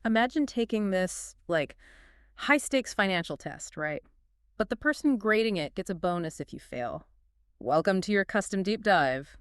Imagine taking this, like, high-stakes financial test, right? But the person grading it gets a bonus if you fail. Welcome to your custom deep dive.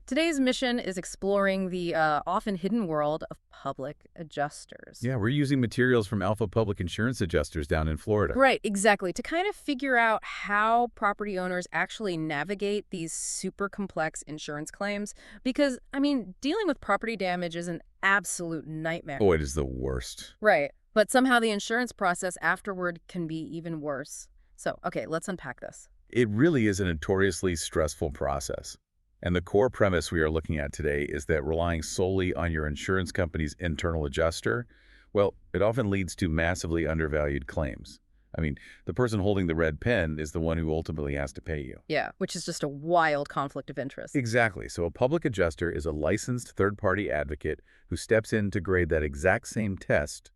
Today's mission is exploring the often hidden world of public adjusters. Yeah, we're using materials from Alpha Public Insurance Adjusters down in Florida. Right, exactly. To kind of figure out how property owners actually navigate these super complex insurance claims. Because, dealing with property damage is an absolute nightmare. Oh, it is the worst. Right. But somehow the insurance process afterward can be even worse. So, okay, let's unpack this. It really is a notoriously stressful process. And the core premise we are looking at today is that relying solely on your insurance company's internal adjuster, well, it often leads to massively undervalued claims. The person holding the red pen is the one who ultimately has to pay you. Yeah, which is just a wild conflict of interest. Exactly. So a public adjuster is a licensed third-party advocate who steps in to grade that exact same test,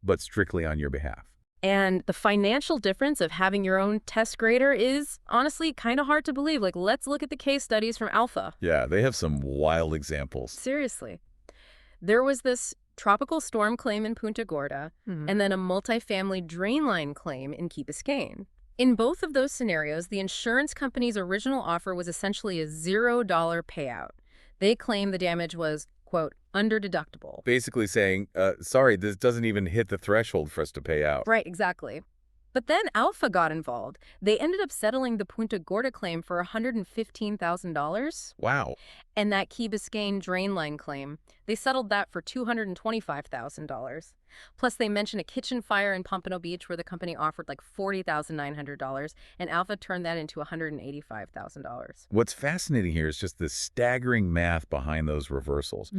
but strictly on your behalf. And the financial difference of having your own test grader is honestly kind of hard to believe. Like, let's look at the case studies from Alpha. Yeah, they have some wild examples. Seriously. There was this tropical storm claim in Punta Gorda, and then a multifamily drain line claim in Key Biscayne. In both of those scenarios, the insurance company's original offer was essentially a $0 payout. They claimed the damage was, quote, under-deductible. Basically saying, sorry, this doesn't even hit the threshold for us to pay out. Right, exactly. But then Alpha got involved. They ended up settling the Punta Gorda claim for $115,000. Wow. And that Key Biscayne drain line claim, they settled that for $225,000. Plus, they mentioned a kitchen fire in Pompano Beach where the company offered like $40,900, and Alpha turned that into $185,000. What's fascinating here is just the staggering math behind those reversals.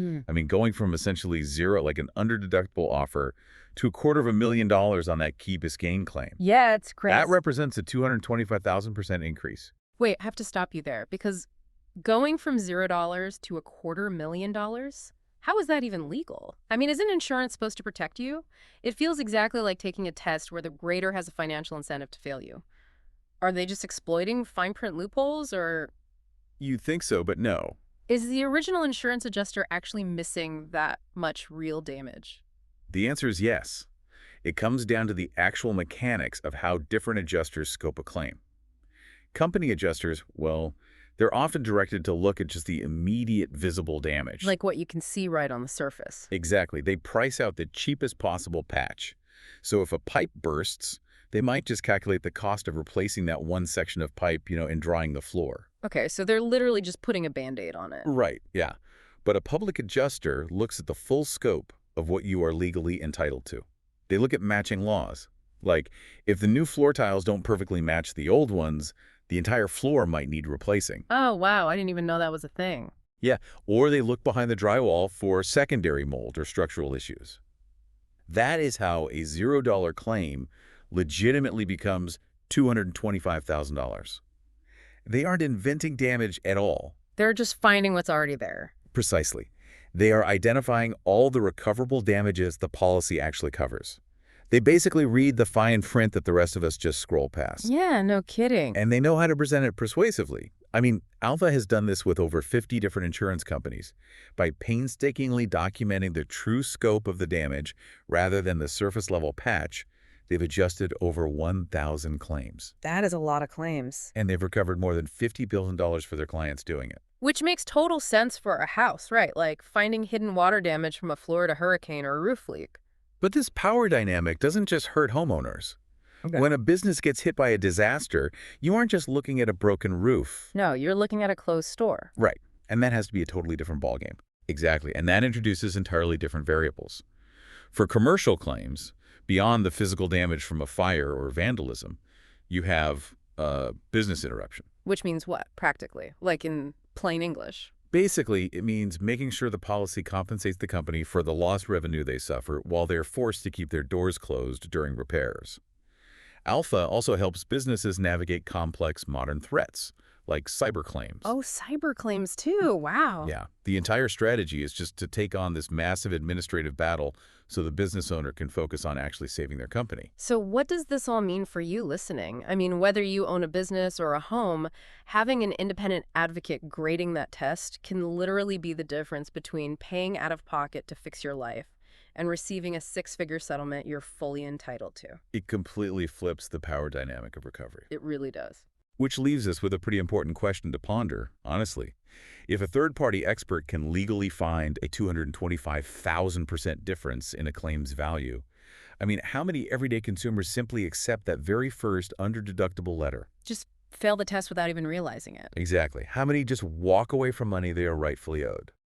Going from essentially zero, like an under-deductible offer, to $250,000 on that Key Biscayne claim. Yeah, it's crazy. That represents a 225,000% increase. Wait, I have to stop you there, because going from $0 to $250,000, how is that even legal? Isn't insurance supposed to protect you? It feels exactly like taking a test where the grader has a financial incentive to fail you. Are they just exploiting fine print loopholes, or? You'd think so, but no. Is the original insurance adjuster actually missing that much real damage? The answer is yes. It comes down to the actual mechanics of how different adjusters scope a claim. Company adjusters, well, they're often directed to look at just the immediate visible damage. Like what you can see right on the surface. Exactly. They price out the cheapest possible patch. So if a pipe bursts, they might just calculate the cost of replacing that one section of pipe, and drying the floor. Okay, so they're literally just putting a Band-Aid on it. Right, yeah. But a public adjuster looks at the full scope of what you are legally entitled to. They look at matching laws. Like, if the new floor tiles don't perfectly match the old ones, the entire floor might need replacing. Oh, wow, I didn't even know that was a thing. Yeah, or they look behind the drywall for secondary mold or structural issues. That is how a $0 claim legitimately becomes $225,000. They aren't inventing damage at all. They're just finding what's already there. Precisely. They are identifying all the recoverable damages the policy actually covers. They basically read the fine print that the rest of us just scroll past. Yeah, no kidding. And they know how to present it persuasively. Alpha has done this with over 50 different insurance companies by painstakingly documenting the true scope of the damage rather than the surface-level patch. They've adjusted over 1,000 claims. That is a lot of claims. And they've recovered more than $50 billion for their clients doing it. Which makes total sense for a house, right? Like finding hidden water damage from a Florida hurricane or a roof leak. But this power dynamic doesn't just hurt homeowners. Okay. When a business gets hit by a disaster, you aren't just looking at a broken roof. No, you're looking at a closed store. Right. And that has to be a totally different ballgame. Exactly. And that introduces entirely different variables. For commercial claims, beyond the physical damage from a fire or vandalism, you have business interruption. Which means what, practically? Like in plain English? Basically, it means making sure the policy compensates the company for the lost revenue they suffer while they're forced to keep their doors closed during repairs. Alpha also helps businesses navigate complex modern threats, like cyber claims. Oh, cyber claims too. Wow. Yeah. The entire strategy is just to take on this massive administrative battle so the business owner can focus on actually saving their company. So what does this all mean for you listening? Whether you own a business or a home, having an independent advocate grading that test can literally be the difference between paying out of pocket to fix your life and receiving a six-figure settlement you're fully entitled to. It completely flips the power dynamic of recovery. It really does. Which leaves us with a pretty important question to ponder, honestly. If a third-party expert can legally find a 225,000% difference in a claim's value, I mean, how many everyday consumers simply accept that very first under-deductible letter? Just fail the test without even realizing it. Exactly. How many just walk away from money they are rightfully owed?